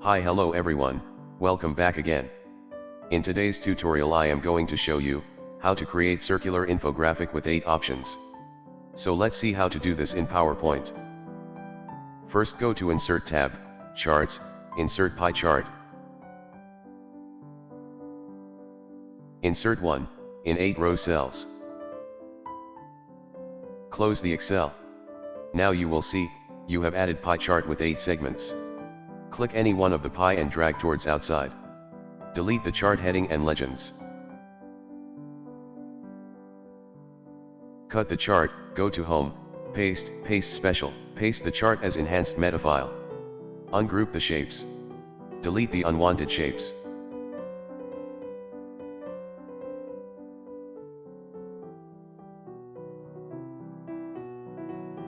Hi, hello everyone, welcome back again. In today's tutorial I am going to show you how to create circular infographic with 8 options. So let's see how to do this in PowerPoint. First go to Insert tab, Charts, insert pie chart. Insert one, in 8 row cells. Close the Excel. Now you will see, you have added pie chart with 8 segments. Click any one of the pie and drag towards outside. Delete the chart heading and legends. Cut the chart, go to Home, Paste Special, paste the chart as enhanced meta file. Ungroup the shapes. Delete the unwanted shapes.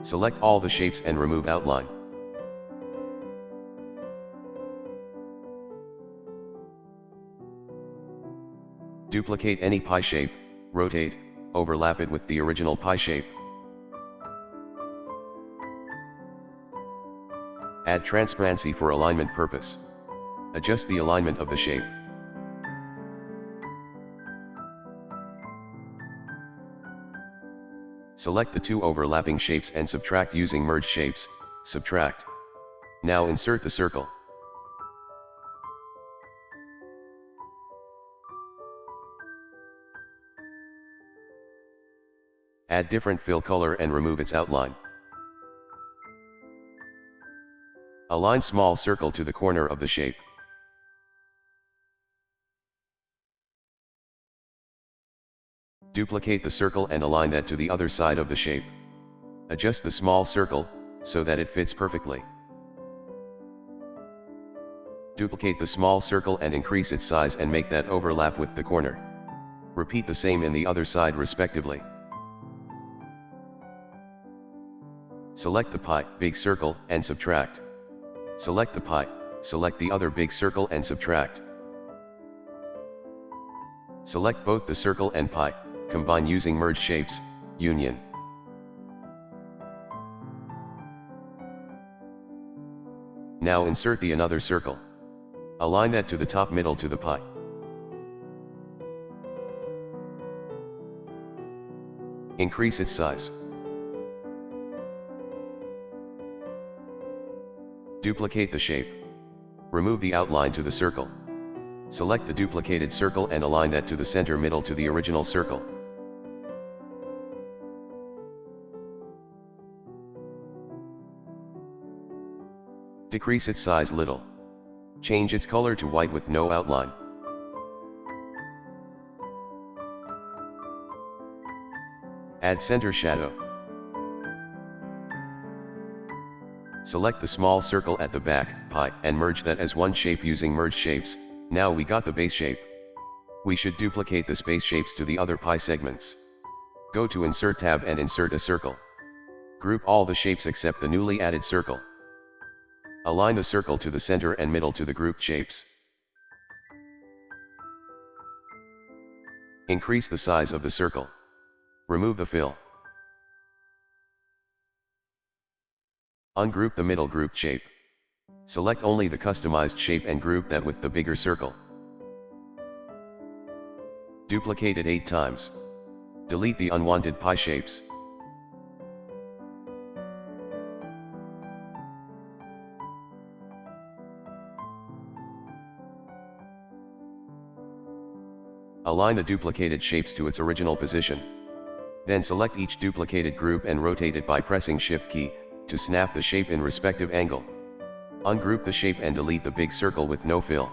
Select all the shapes and remove outline. Duplicate any pie shape, rotate, overlap it with the original pie shape. Add transparency for alignment purpose. Adjust the alignment of the shape. Select the 2 overlapping shapes and subtract using merge shapes, subtract. Now insert the circle. Add different fill color and remove its outline. Align small circle to the corner of the shape. Duplicate the circle and align that to the other side of the shape. Adjust the small circle, so that it fits perfectly. Duplicate the small circle and increase its size and make that overlap with the corner. Repeat the same in the other side respectively. Select the pie, big circle, and subtract. Select the pie, select the other big circle and subtract. Select both the circle and pie, combine using merge shapes, union. Now insert the another circle. Align that to the top middle to the pie. Increase its size. Duplicate the shape. Remove the outline to the circle. Select the duplicated circle and align that to the center middle to the original circle. Decrease its size little. Change its color to white with no outline. Add center shadow. Select the small circle at the back, pie, and merge that as one shape using merge shapes. Now we got the base shape. We should duplicate the space shapes to the other pie segments. Go to Insert tab and insert a circle. Group all the shapes except the newly added circle. Align the circle to the center and middle to the grouped shapes. Increase the size of the circle. Remove the fill. Ungroup the middle grouped shape. Select only the customized shape and group that with the bigger circle. Duplicate it 8 times. Delete the unwanted pie shapes. Align the duplicated shapes to its original position. Then select each duplicated group and rotate it by pressing Shift key, to snap the shape in respective angle. Ungroup the shape and delete the big circle with no fill.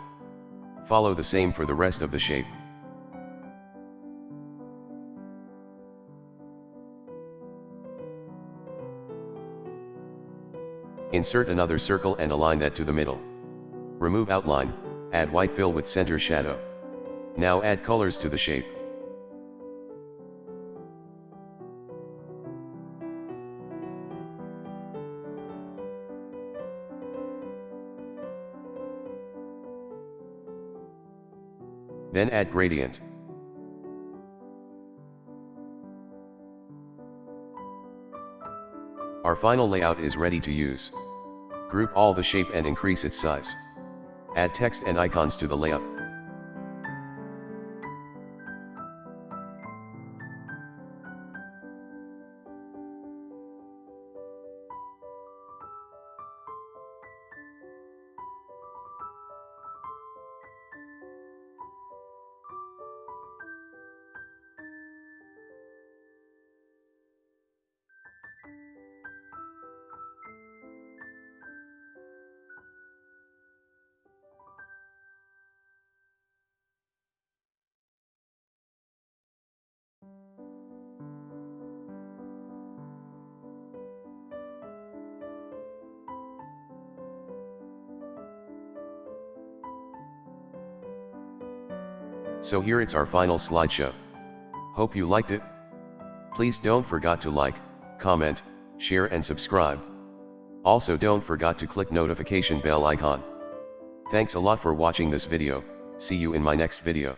Follow the same for the rest of the shape. Insert another circle and align that to the middle. Remove outline, add white fill with center shadow. Now add colors to the shape. Then add gradient. Our final layout is ready to use. Group all the shape and increase its size. Add text and icons to the layout. So here it's our final slideshow. Hope you liked it. Please don't forget to like, comment, share and subscribe. Also don't forget to click notification bell icon. Thanks a lot for watching this video. See you in my next video.